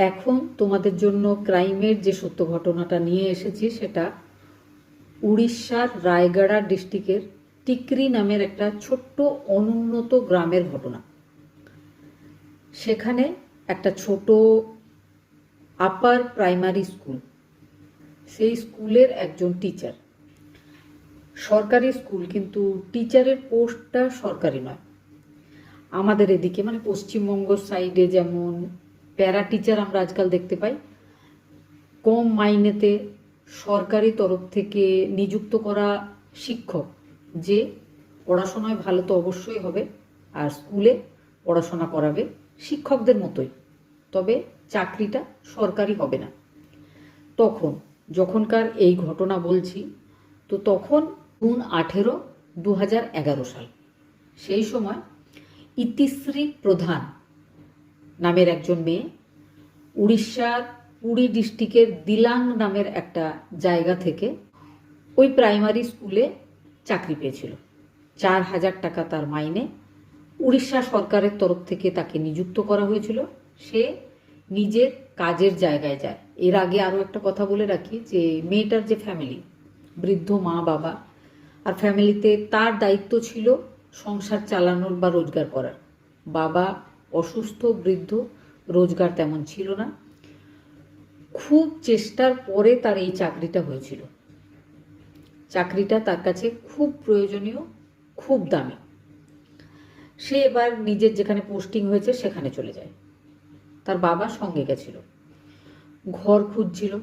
এখন তোমাদের জন্য ক্রাইমের যে সত্য ঘটনাটা নিয়ে এসেছি সেটা উড়িষ্যার রায়গড়া ডিস্ট্রিক্টের টিকরি নামের একটা ছোট্ট অনুন্নত গ্রামের ঘটনা। সেখানে একটা ছোট আপার প্রাইমারি স্কুল, সেই স্কুলের একজন টিচার, সরকারি স্কুল কিন্তু টিচারের পোস্টটা সরকারি নয়। আমাদের এদিকে মানে পশ্চিমবঙ্গ সাইডে যেমন প্যারা টিচার আমরা আজকাল দেখতে পাই, কম মাইনেতে সরকারি তরফ থেকে নিযুক্ত করা শিক্ষক, যে পড়াশোনায় ভালো তো অবশ্যই হবে আর স্কুলে পড়াশোনা করাবে শিক্ষকদের মতোই, তবে চাকরিটা সরকারি হবে না। যখনকার এই ঘটনা বলছি, তো তখন জুন 18, 2011 সাল। সেই সময় ইতিশ্রী প্রধান নামের একজন মেয়ে উড়িষ্যার পুরী ডিস্ট্রিক্টের দিলাং নামের একটা জায়গা থেকে ওই প্রাইমারি স্কুলে চাকরি পেয়েছিল। 4,000 টাকা তার মাইনে উড়িষ্যা সরকারের তরফ থেকে তাকে নিযুক্ত করা হয়েছিল। সে নিজের কাজের জায়গায় যায়। এর আগে আরও একটা কথা বলে রাখি যে মেয়েটার যে ফ্যামিলি, বৃদ্ধ মা বাবা, আর ফ্যামিলিতে তার দায়িত্ব ছিল সংসার চালানোর বা রোজগার করার। বাবা অসুস্থ, বৃদ্ধ, রোজগার তেমন ছিল না। খুব চেষ্টার পরে তার এই চাকরিটা হয়েছিল। চাকরিটা তার কাছে খুব প্রয়োজনীয়, খুব দামি। সে এবার নিজের যেখানে পোস্টিং হয়েছে সেখানে চলে যায়। তার বাবা সঙ্গে গেছিল। ঘর খুঁজছিল।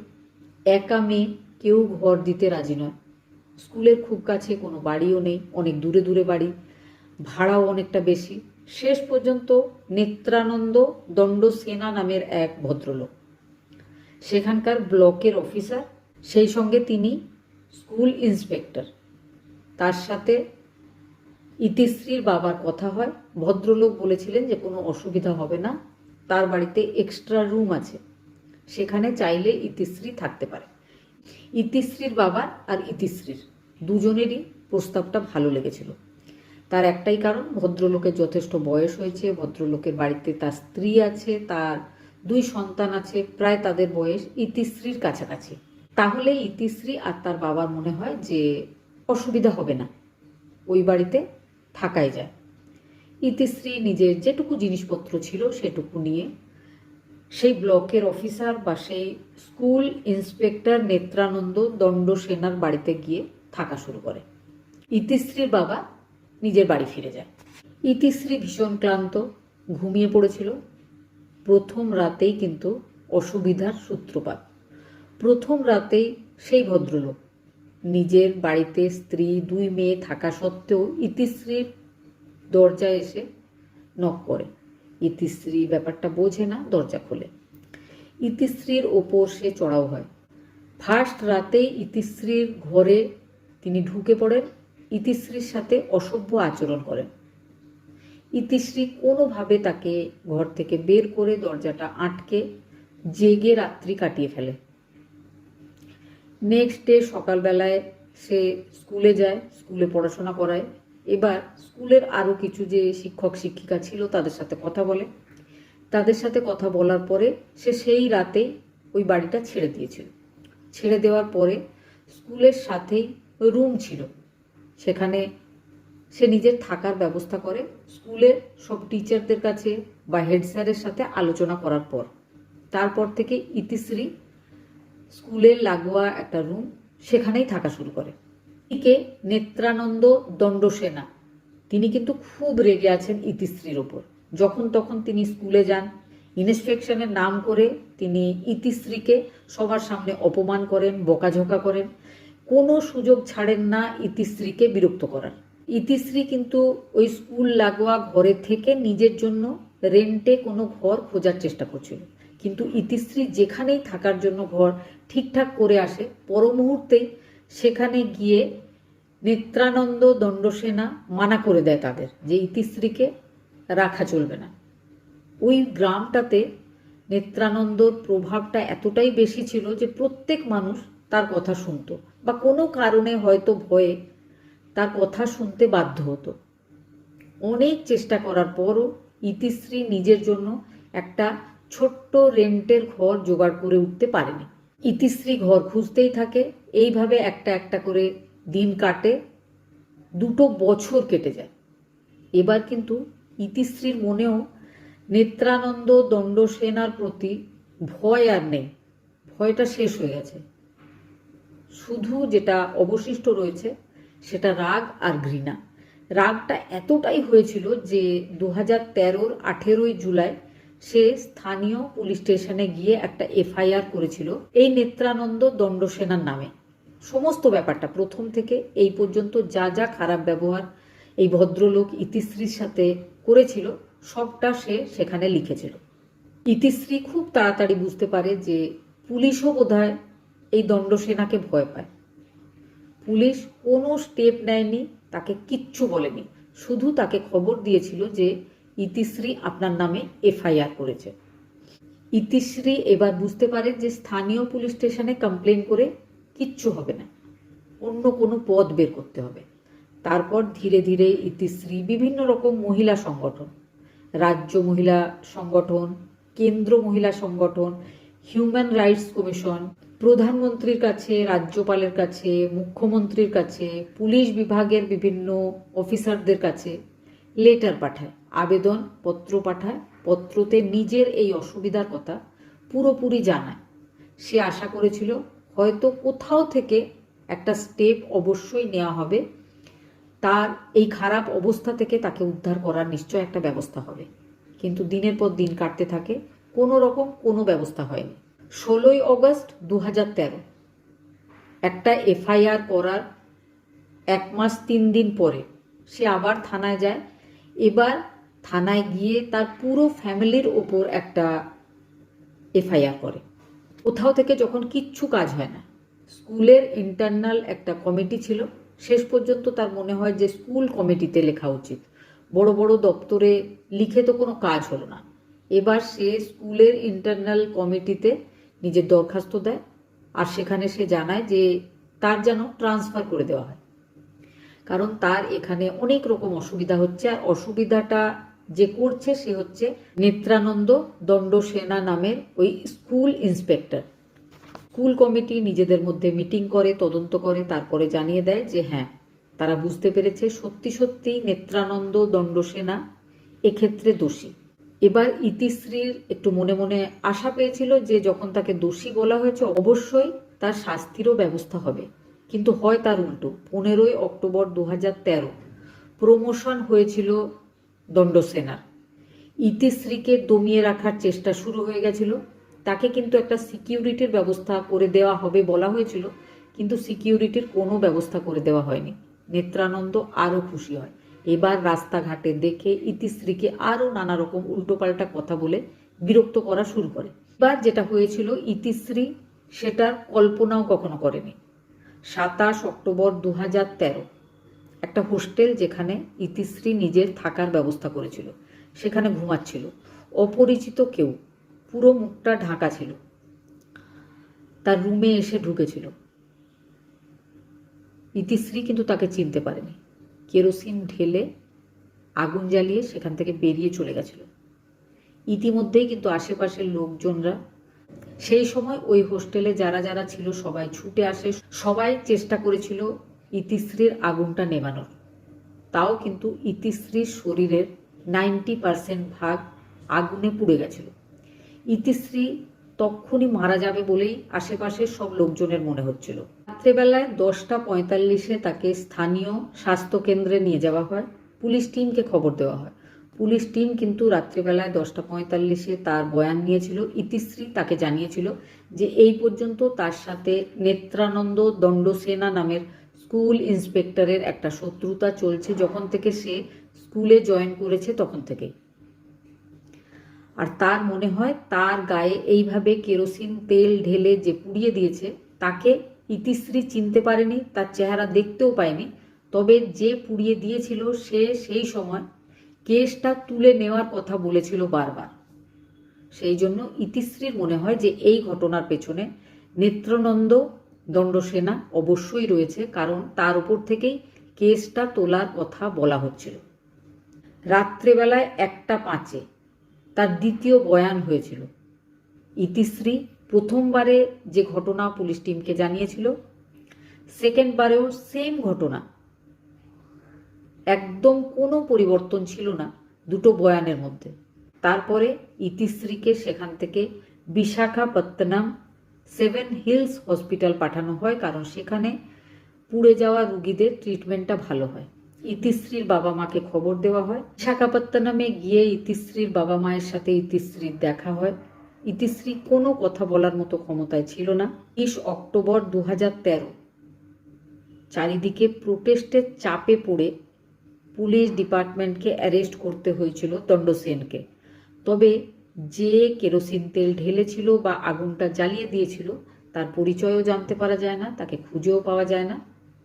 একা মেয়ে, কেউ ঘর দিতে রাজি নয়। স্কুলের খুব কাছে কোনো বাড়িও নেই, অনেক দূরে দূরে বাড়ি, ভাড়াও অনেকটা বেশি। শেষ পর্যন্ত নেত্রানন্দ দণ্ডসেনা নামের এক ভদ্রলোক, সেখানকার ব্লকের অফিসার, সেই সঙ্গে তিনি স্কুল ইন্সপেক্টর, তার সাথে ইতিশ্রীর বাবার কথা হয়। ভদ্রলোক বলেছিলেন যে কোনো অসুবিধা হবে না, তার বাড়িতে এক্সট্রা রুম আছে, সেখানে চাইলে ইতিশ্রী থাকতে পারে। ইতিশ্রীর বাবার আর ইতিশ্রীর দুজনেরই প্রস্তাবটা ভালো লেগেছিল। তার একটাই কারণ, ভদ্রলোকের যথেষ্ট বয়স হয়েছে, ভদ্রলোকের বাড়িতে তার স্ত্রী আছে, তার 2 সন্তান আছে, প্রায় তাদের বয়স ইতিশ্রীর কাছাকাছি। তাহলে ইতিশ্রী আর তার বাবার মনে হয় যে অসুবিধা হবে না, ওই বাড়িতে থাকাই যায়। ইতিশ্রী নিজের যেটুকু জিনিসপত্র ছিল সেটুকু নিয়ে সেই ব্লকের অফিসার বা সেই স্কুল ইন্সপেক্টর নেত্রানন্দ দণ্ডসেনার বাড়িতে গিয়ে থাকা শুরু করে। ইতিশ্রীর বাবা নিজের বাড়ি ফিরে যায়। ইতিশ্রী ভীষণ ক্লান্ত, ঘুমিয়ে পড়েছিল। প্রথম রাতেই কিন্তু অসুবিধার সূত্রপাত। প্রথম রাতেই সেই ভদ্রলোক নিজের বাড়িতে স্ত্রী 2 মেয়ে থাকা সত্ত্বেও ইতিশ্রীর দরজায় এসে নক করে। ইতিশ্রী ব্যাপারটা বোঝে না, দরজা খোলে। ইতিশ্রীর ওপর সে চড়াও হয়। ফার্স্ট রাতেই ইতিশ্রীর ঘরে তিনি ঢুকে পড়েন, ইতিশ্রীর সাথে অসভ্য আচরণ করেন। ইতিশ্রী কোনোভাবে তাকে ঘর থেকে বের করে দরজাটা আটকে জেগে রাত্রি কাটিয়ে ফেলে। নেক্সট ডে সকালবেলায় সে স্কুলে যায়, স্কুলে পড়াশোনা করায়। এবার স্কুলের আরও কিছু যে শিক্ষক শিক্ষিকা ছিল তাদের সাথে কথা বলে। তাদের সাথে কথা বলার পরে সে সেই রাতেই ওই বাড়িটা ছেড়ে দিয়েছিল। ছেড়ে দেওয়ার পরে স্কুলের সাথেই রুম ছিল, সেখানে সে নিজের থাকার ব্যবস্থা করে। স্কুলের সব টিচারদের কাছে বা হেড স্যারের সাথে আলোচনা করার পর তারপর থেকে ইতিশ্রী স্কুলের লাগোয়া একটা রুম, সেখানেই থাকা শুরু করে। এদিকে নেত্রানন্দ দণ্ডসেনা, তিনি কিন্তু খুব রেগে আছেন ইতিশ্রীর ওপর। যখন তখন তিনি স্কুলে যান, ইন্সপেকশনের নাম করে তিনি ইতিশ্রীকে সবার সামনে অপমান করেন, বকাঝকা করেন। কোনো সুযোগ ছাড়েন না ইতিশ্রীকে বিরক্ত করার। ইতিশ্রী কিন্তু ওই স্কুল লাগোয়া ঘরে থেকে নিজের জন্য রেন্টে কোনো ঘর খোঁজার চেষ্টা করছিল, কিন্তু ইতিশ্রী যেখানেই থাকার জন্য ঘর ঠিকঠাক করে আসে, পর মুহূর্তেই সেখানে গিয়ে নেত্রানন্দ দণ্ডসেনা মানা করে দেয় তাদের যে ইতিশ্রীকে রাখা চলবে না। ওই গ্রামটাতে নেত্রানন্দর প্রভাবটা এতটাই বেশি ছিল যে প্রত্যেক মানুষ তার কথা শুনতো, বা কোনো কারণে হয়তো ভয়ে তার কথা শুনতে বাধ্য হতো। অনেক চেষ্টা করার পরও ইতিশ্রী নিজের জন্য একটা ছোট্ট রেন্টের ঘর জোগাড় করে উঠতে পারেনি। ইতিশ্রী ঘর খুঁজতেই থাকে। এইভাবে একটা একটা করে দিন কাটে, 2 বছর কেটে যায়। এবার কিন্তু ইতিশ্রীর মনেও নেত্রানন্দ দণ্ডসেনার প্রতি ভয় আর নেই, ভয়টা শেষ হয়ে গেছে। শুধু যেটা অবশিষ্ট রয়েছে সেটা রাগ আর ঘৃণা। রাগটা এতটাই হয়েছিল যে 2013-র 18ই জুলাই সে স্থানীয় পুলিশ স্টেশনে গিয়ে একটা এফআইআর করেছিল এই নেত্রানন্দ দণ্ডসেনার নামে। সমস্ত ব্যাপারটা প্রথম থেকে এই পর্যন্ত যা যা খারাপ ব্যবহার এই ভদ্রলোক ইতিশ্রীর সাথে করেছিল সবটা সে সেখানে লিখেছিল। ইতিশ্রী খুব তাড়াতাড়ি বুঝতে পারে যে পুলিশও বোধহয় এই দণ্ডসেনাকে ভয় পায়। পুলিশ কোনো স্টেপ নেয়নি, তাকে কিচ্ছু বলেনি, শুধু তাকে খবর দিয়েছিল যে ইতিশ্রী আপনার নামে এফআইআর করেছে। ইতিশ্রী এবার বুঝতে পারে যে স্থানীয় পুলিশ স্টেশনে কমপ্লেন করে কিচ্ছু হবে না, অন্য কোনো পথ বের করতে হবে। তারপর ধীরে ধীরে ইতিশ্রী বিভিন্ন রকম মহিলা সংগঠন, রাজ্য মহিলা সংগঠন, কেন্দ্র মহিলা সংগঠন, হিউম্যান রাইটস কমিশন, প্রধানমন্ত্রীর কাছে, রাজ্যপালের কাছে, মুখ্যমন্ত্রীর কাছে, পুলিশ বিভাগের বিভিন্ন অফিসারদের কাছে লেটার পাঠায়, আবেদন পত্র পাঠায়। পত্রতে নিজের এই অসুবিধার কথা পুরোপুরি জানায়। সে আশা করেছিল হয়তো কোথাও থেকে একটা স্টেপ অবশ্যই নেওয়া হবে, তার এই খারাপ অবস্থা থেকে তাকে উদ্ধার করার নিশ্চয় একটা ব্যবস্থা হবে। কিন্তু দিনের পর দিন কাটতে থাকে, কোনো রকম কোনো ব্যবস্থা হয়নি। 16ই অগস্ট 2013 একটা এফআইআর করার 1 মাস 3 দিন পরে সে আবার থানায় যায়। এবার থানায় গিয়ে তার পুরো ফ্যামিলির ওপর একটা এফআইআর করে। কোথাও থেকে যখন কিচ্ছু কাজ হয় না, স্কুলের ইন্টারনাল একটা কমিটি ছিল, শেষ পর্যন্ত তার মনে হয় যে স্কুল কমিটিতে লেখা উচিত, বড় বড় দপ্তরে লিখে তো কোনো কাজ হলো না। এবার সে স্কুলের ইন্টারনাল কমিটিতে নিজের দরখাস্ত দেয়, আর সেখানে সে জানায় যে তার যেন ট্রান্সফার করে দেওয়া হয়, কারণ তার এখানে অনেক রকম অসুবিধা হচ্ছে। আর অসুবিধাটা যে করছে সে হচ্ছে নেত্রানন্দ দণ্ডসেনা নামের ওই স্কুল ইন্সপেক্টর। স্কুল কমিটি নিজেদের মধ্যে মিটিং করে, তদন্ত করে, তারপরে জানিয়ে দেয় যে হ্যাঁ, তারা বুঝতে পেরেছে সত্যি সত্যি নেত্রানন্দ দণ্ডসেনা এক্ষেত্রে দোষী। এবার ইতিশ্রীর একটু মনে মনে আশা পেয়েছিল যে যখন তাকে দোষী বলা হয়েছে অবশ্যই তার শাস্তিরও ব্যবস্থা হবে, কিন্তু হয় তার উল্টো। 15ই অক্টোবর 2013 প্রমোশন হয়েছিল দণ্ডসেনার। ইতিশ্রীকে দমিয়ে রাখার চেষ্টা শুরু হয়ে গেছিল। তাকে কিন্তু একটা সিকিউরিটির ব্যবস্থা করে দেওয়া হবে বলা হয়েছিল, কিন্তু সিকিউরিটির কোনো ব্যবস্থা করে দেওয়া হয়নি। নেত্রানন্দ আরও খুশি হয়। এবার রাস্তাঘাটে দেখে ইতিশ্রীকে আরও নানা রকম উল্টোপাল্টা কথা বলে বিরক্ত করা শুরু করে। এবার যেটা হয়েছিল ইতিশ্রী সেটার কল্পনাও কখনো করেনি। 27 অক্টোবর 2013 একটা হোস্টেল, যেখানে ইতিশ্রী নিজের থাকার ব্যবস্থা করেছিল, সেখানে ঘুমাচ্ছিল। অপরিচিত কেউ, পুরো মুখটা ঢাকা ছিল, তার রুমে এসে ঢুকেছিল। ইতিশ্রী কিন্তু তাকে চিনতে পারেনি। কেরোসিন ঢেলে আগুন জ্বালিয়ে সেখান থেকে বেরিয়ে চলে গেছিল। ইতিমধ্যেই কিন্তু আশেপাশের লোকজনরা, সেই সময় ওই হোস্টেলে যারা যারা ছিল সবাই ছুটে আসে, সবাই চেষ্টা করেছিল ইতিশ্রীর আগুনটা নেভানোর। তাও কিন্তু ইতিশ্রীর শরীরের 90% ভাগ আগুনে পুড়ে গেছিল। ইতিশ্রী তক্ষুনি মারা যাবে বলেই আশেপাশের সব লোকজনের মনে হচ্ছিল। রাত্রেবেলায় 10:45 তাকে স্থানীয় স্বাস্থ্যকেন্দ্রে নিয়ে যাওয়া হয়। পুলিশ টিমকে খবর দেওয়া হয়। পুলিশ টিম কিন্তু রাত্রেবেলায় 10:45 তার বয়ান নিয়েছিল। ইতিশ্রী তাকে জানিয়েছিল যে এই পর্যন্ত তার সাথে নেত্রানন্দ দণ্ডসেনা নামের স্কুল ইন্সপেক্টরের একটা শত্রুতা চলছে, যখন থেকে সে স্কুলে জয়েন করেছে তখন থেকেই। আর তার মনে হয় তার গায়ে এইভাবে কেরোসিন তেল ঢেলে যে পুড়িয়ে দিয়েছে, তাকে ইতিশ্রী চিনতে পারেনি, তার চেহারা দেখতেও পায়নি। তবে যে পুড়িয়ে দিয়েছিল সে সেই সময় কেসটা তুলে নেওয়ার কথা বলেছিল বারবার। সেই জন্য ইতিশ্রীর মনে হয় যে এই ঘটনার পেছনে নেত্রানন্দ দণ্ডসেনা অবশ্যই রয়েছে, কারণ তার উপর থেকেই কেসটা তোলার কথা বলা হচ্ছিল। রাত্রেবেলায় 1:05 তার দ্বিতীয় বয়ান হয়েছিল। ইতিশ্রী প্রথমবারে যে ঘটনা পুলিশ টিমকে জানিয়েছিল, সেকেন্ডবারেও সেম ঘটনা, একদম কোনো পরিবর্তন ছিল না দুটো বয়ানের মধ্যে। তারপরে ইতিশ্রীকে সেখান থেকে বিশাখাপত্তনম 7 হিলস হসপিটাল পাঠানো হয়, কারণ সেখানে পুড়ে যাওয়া রুগীদের ট্রিটমেন্টটা ভালো হয়। ইতিশ্রীর বাবা মাকে খবর দেওয়া হয়। বিশাখাপত্তনমে গিয়ে ইতিশ্রীর বাবা মায়ের সাথে ইতিশ্রীর দেখা হয়। ইতিশ্রী কোনো কথা বলার মতো ক্ষমতায় ছিল না। 30 অক্টোবর 2013 চারিদিকে প্রোটেস্টের চাপে পড়ে পুলিশ ডিপার্টমেন্টকে অ্যারেস্ট করতে হয়েছিল দণ্ডসেনকে। তবে যে কেরোসিন তেল ঢেলেছিল বা আগুনটা জ্বালিয়ে দিয়েছিল তার পরিচয়ও জানতে পারা যায় না, তাকে খুঁজেও পাওয়া যায় না,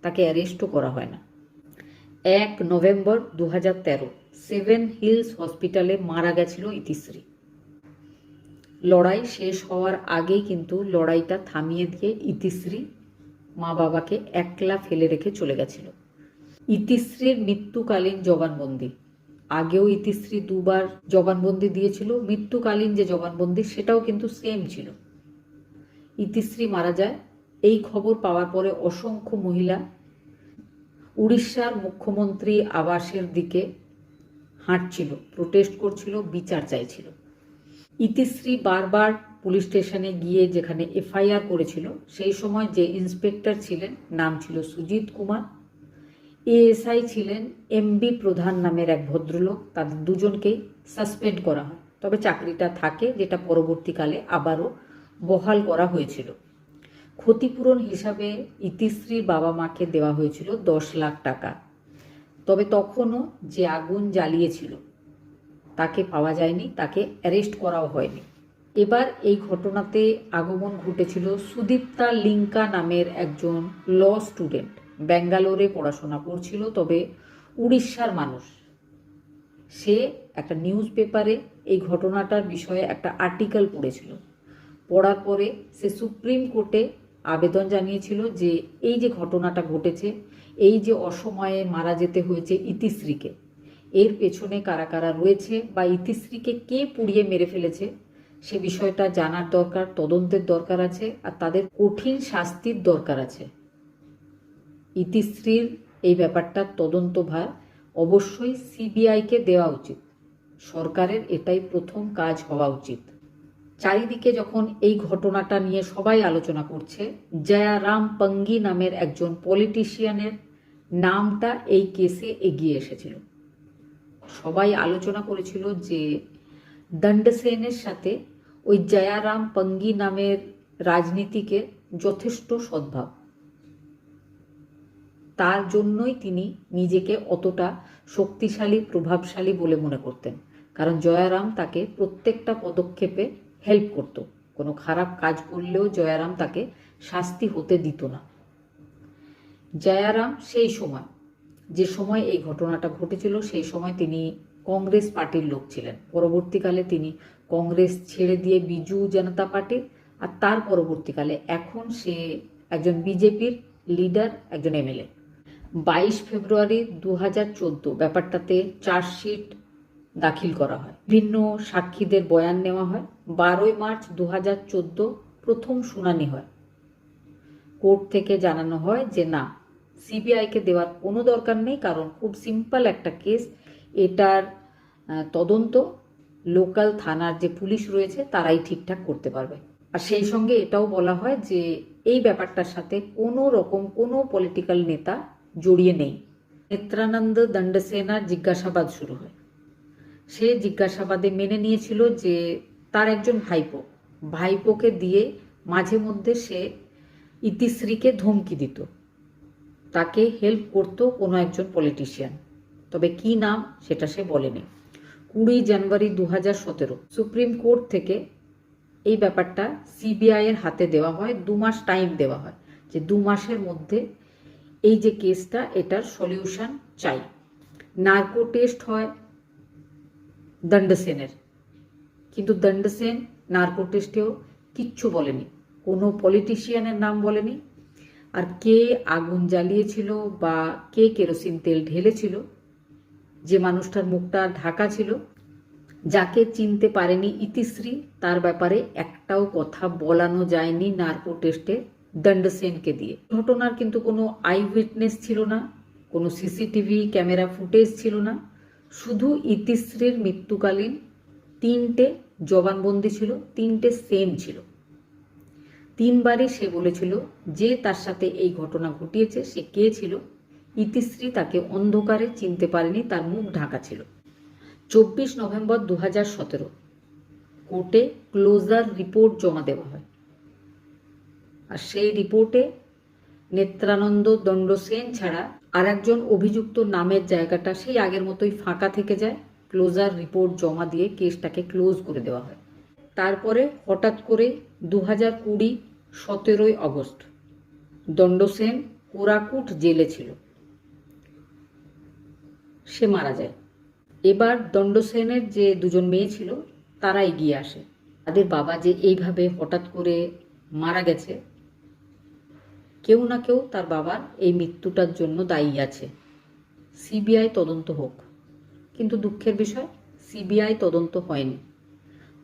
তাকে অ্যারেস্টও করা হয় না। 1 নভেম্বর 2013 7 হিলস হসপিটালে মারা গেছিল ইতিশ্রী। লড়াই শেষ হওয়ার আগেই কিন্তু লড়াইটা থামিয়ে দিয়ে ইতিশ্রী মা বাবাকে একলা ফেলে রেখে চলে গেছিল। ইতিশ্রীর মৃত্যুকালীন জবানবন্দি, আগেও ইতিশ্রী 2বার জবানবন্দি দিয়েছিল, মৃত্যুকালীন যে জবানবন্দি সেটাও কিন্তু সেম ছিল। ইতিশ্রী মারা যায় এই খবর পাওয়ার পরে অসংখ্য মহিলা উড়িষ্যার মুখ্যমন্ত্রী আবাসের দিকে হাঁটছিল, প্রোটেস্ট করছিল, বিচার চাইছিল। ইতিশ্রী বারবার পুলিশ স্টেশনে গিয়ে যেখানে এফআইআর করেছিল, সেই সময় যে ইন্সপেক্টর ছিলেন নাম ছিল সুজিত কুমার, এএসআই ছিলেন এমবি প্রধান নামের এক ভদ্রলোক, তাদের দুজনকেই সাসপেন্ড করা হয়। তবে চাকরিটা থাকে, যেটা পরবর্তীকালে আবারও বহাল করা হয়েছিল। ক্ষতিপূরণ হিসাবে ইতিশ্রীর বাবা মাকে দেওয়া হয়েছিল 10 লাখ টাকা। তবে তখনও যে আগুন জ্বালিয়েছিল তাকে পাওয়া যায়নি, তাকে অ্যারেস্ট করাও হয়নি। এবার এই ঘটনাতে আগমন ঘটেছিল সুদীপ্তা লিঙ্কা নামের একজন ল স্টুডেন্ট, ব্যাঙ্গালোরে পড়াশোনা করছিল, তবে উড়িষ্যার মানুষ। সে একটা নিউজ পেপারে এই ঘটনাটার বিষয়ে একটা আর্টিকেল পড়েছিল। পড়ার পরে সে সুপ্রিম কোর্টে আবেদন জানিয়েছিল যে এই যে ঘটনাটা ঘটেছে, এই যে অসময়ে মারা যেতে হয়েছে ইতিশ্রীকে, এর পেছনে কারা কারা রয়েছে বা ইতিশ্রীকে কে পুড়িয়ে মেরে ফেলেছে সে বিষয়টা জানার দরকার, তদন্তের দরকার আছে, আর তাদের কঠিন শাস্তির দরকার আছে। ইতিশ্রীর এই ব্যাপারটার তদন্তভার অবশ্যই সিবিআইকে দেওয়া উচিত। সরকারের এটাই প্রথম কাজ হওয়া উচিত। চারিদিকে যখন এই ঘটনাটা নিয়ে সবাই আলোচনা করছে, জয়ারাম পঙ্গি নামের একজন পলিটিশিয়ানের নামটা এই কেসে এগিয়ে এসেছিল। সবাই আলোচনা করেছিল যে দণ্ডসেনের সাথে ওই জয়ারাম পঙ্গি নামের রাজনীতিকের যথেষ্ট সদ্ভাব, তার জন্যই তিনি নিজেকে অতটা শক্তিশালী প্রভাবশালী বলে মনে করতেন, কারণ জয়ারাম তাকে প্রত্যেকটা পদক্ষেপে হেল্প করত। কোনো খারাপ কাজ করলেও জয়ারাম তাকে শাস্তি হতে দিত না। জয়ারাম সেই সময়, যে সময় এই ঘটনাটা ঘটেছিল, সেই সময় তিনি কংগ্রেস পার্টির লোক ছিলেন। পরবর্তীকালে তিনি কংগ্রেস ছেড়ে দিয়ে বিজু জনতা পার্টির, আর তার পরবর্তীকালে এখন সে একজন বিজেপির লিডার, একজন এমএলএ। 22 ফেব্রুয়ারি 2014 ব্যাপারটাতে চার্জশিট দাখিল করা হয়, বিভিন্ন সাক্ষীদের বয়ান নেওয়া হয়। 12 মার্চ 2014 প্রথম শুনানি হয়। কোর্ট থেকে জানানো হয় যে না, সিবিআইকে দেওয়ার কোনো দরকার নেই, কারণ খুব সিম্পল একটা কেস, এটার তদন্ত লোকাল থানার যে পুলিশ রয়েছে তারাই ঠিকঠাক করতে পারবে। আর সেই সঙ্গে এটাও বলা হয় যে এই ব্যাপারটার সাথে কোনো রকম কোনো পলিটিক্যাল নেতা জড়িয়ে নেই। নেত্রানন্দ দণ্ডসেনার জিজ্ঞাসাবাদ শুরু হয়। সে জিজ্ঞাসাবাদে মেনে নিয়েছিল যে তার একজন ভাইপোকে দিয়ে মাঝে মধ্যে সে ইতিশ্রীকে ধমকি দিত, তাকে হেল্প করত কোনো একজন পলিটিশিয়ান, তবে কি নাম সেটা সে বলেনি। 20 জানুয়ারি 2017 সুপ্রিম কোর্ট থেকে এই ব্যাপারটা সিবিআই এর হাতে দেওয়া হয়। 2 মাস টাইম দেওয়া হয় যে 2 মাসের মধ্যে এই যে কেসটা, এটার সলিউশন চাই। নার্কো টেস্ট হয় দণ্ডসেনের, কিন্তু দণ্ডসেন নার্কো টেস্টেও কিচ্ছু বলেনি, কোনো পলিটিশিয়ানের নাম বলেনি। আর কে আগুন জ্বালিয়েছিল বা কে কেরোসিন তেল ঢেলেছিল, যে মানুষটার মুখটা ঢাকা ছিল, যাকে চিনতে পারেনি ইতিশ্রী তার ব্যাপারে একটাও কথা বলানো যায়নি নার্কো টেস্টে দণ্ডসেনকে দিয়ে। ঘটনার কিন্তু কোনো আই উইটনেস ছিল না, কোনো সিসিটিভি ক্যামেরা ফুটেজ ছিল না, শুধু ইতিশ্রীর মৃত্যুকালীন 3টে জবানবন্দি ছিল, 3টে সেম ছিল। 3বারই সে বলেছিল যে তার সাথে এই ঘটনা ঘটিয়েছে সে কে ছিল। ইতিশ্রী তাকে অন্ধকারে চিনতে পারেনি, তার মুখ ঢাকা ছিল। 24 নভেম্বর 2017 কোর্টে ক্লোজার রিপোর্ট জমা দেওয়া হয়, আর সেই রিপোর্টে নেত্রানন্দ দণ্ডসেন ছাড়া আর একজন অভিযুক্ত নামের জায়গাটা সেই আগের মতোই ফাঁকা থেকে যায়। ক্লোজার রিপোর্ট জমা দিয়ে কেসটাকে ক্লোজ করে দেওয়া হয়। তারপরে হঠাৎ করে 2020 17 আগস্ট দণ্ডসেন কোরাকুট জেলে ছিল, সে মারা যায়। এবার দণ্ডসেনের যে 2জন মেয়ে ছিল তারা এগিয়ে আসে। তাদের বাবা যে এইভাবে হঠাৎ করে মারা গেছে, কেউ না কেউ তার বাবার এই মৃত্যুটার জন্য দায়ী আছে, সিবিআই তদন্ত হোক। কিন্তু দুঃখের বিষয় সিবিআই তদন্ত হয়নি।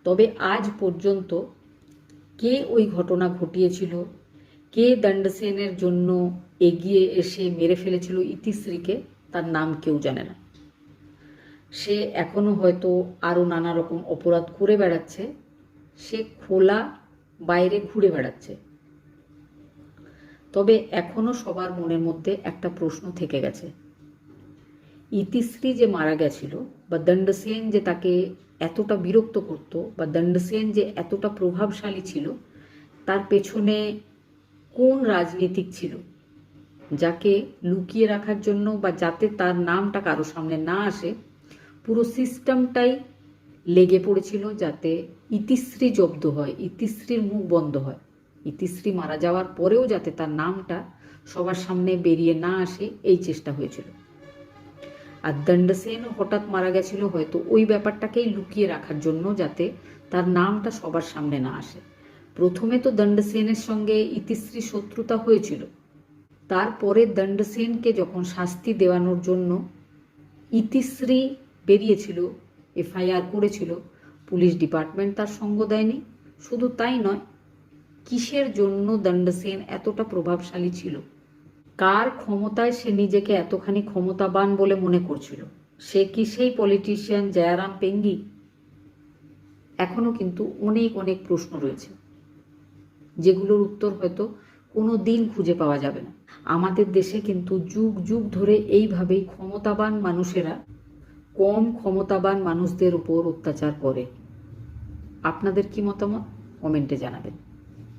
তবে আজ পর্যন্ত কে ওই ঘটনা ঘটিয়েছিল, কে দণ্ডসেনের জন্য এগিয়ে এসে মেরে ফেলেছিল ইতিশ্রীকে, তার নাম কেউ জানে না। সে এখনো হয়তো আরও নানা রকম অপরাধ করে বেড়াচ্ছে, সে খোলা বাইরে ঘুরে বেড়াচ্ছে। তবে এখনো সবার মনের মধ্যে একটা প্রশ্ন থেকে গেছে, ইতিশ্রী যে মারা গেছিল বা দণ্ডসেন যে তাকে এতটা বিরক্ত করত বা দণ্ডসেন যে এতটা প্রভাবশালী ছিল, তার পেছনে কোন রাজনীতিক ছিল যাকে লুকিয়ে রাখার জন্য বা যাতে তার নামটা কারো সামনে না আসে পুরো সিস্টেমটাই লেগে পড়েছিল যাতে ইতিশ্রী জব্দ হয়, ইতিশ্রীর মুখ বন্ধ হয়, ইতিশ্রী মারা যাওয়ার পরেও যাতে তার নামটা সবার সামনে বেরিয়ে না আসে, এই চেষ্টা হয়েছিল। আর দণ্ডসেনও হঠাৎ মারা গেছিল হয়তো ওই ব্যাপারটাকেই লুকিয়ে রাখার জন্য যাতে তার নামটা সবার সামনে না আসে। প্রথমে তো দণ্ডসেনের সঙ্গে ইতিশ্রী শত্রুতা হয়েছিল, তারপরে দণ্ডসেনকে যখন শাস্তি দেওয়ানোর জন্য ইতিশ্রী বেরিয়েছিল, এফআইআর করেছিল, পুলিশ ডিপার্টমেন্ট তার সঙ্গ দেয়নি। শুধু তাই নয়, কিসের জন্য দণ্ডসেন এতটা প্রভাবশালী ছিল, কার ক্ষমতায় সে নিজেকে এতখানি ক্ষমতাবান বলে মনে করছিল, সে কি সেই পলিটিশিয়ান জয়ারাম পেঙ্গি? এখনো কিন্তু অনেক অনেক প্রশ্ন রয়েছে যেগুলোর উত্তর হয়তো কোনো দিন খুঁজে পাওয়া যাবে না। আমাদের দেশে কিন্তু যুগ যুগ ধরে এইভাবেই ক্ষমতাবান মানুষেরা কম ক্ষমতাবান মানুষদের উপর অত্যাচার করে। আপনাদের কি মতামত কমেন্টে জানাবেন।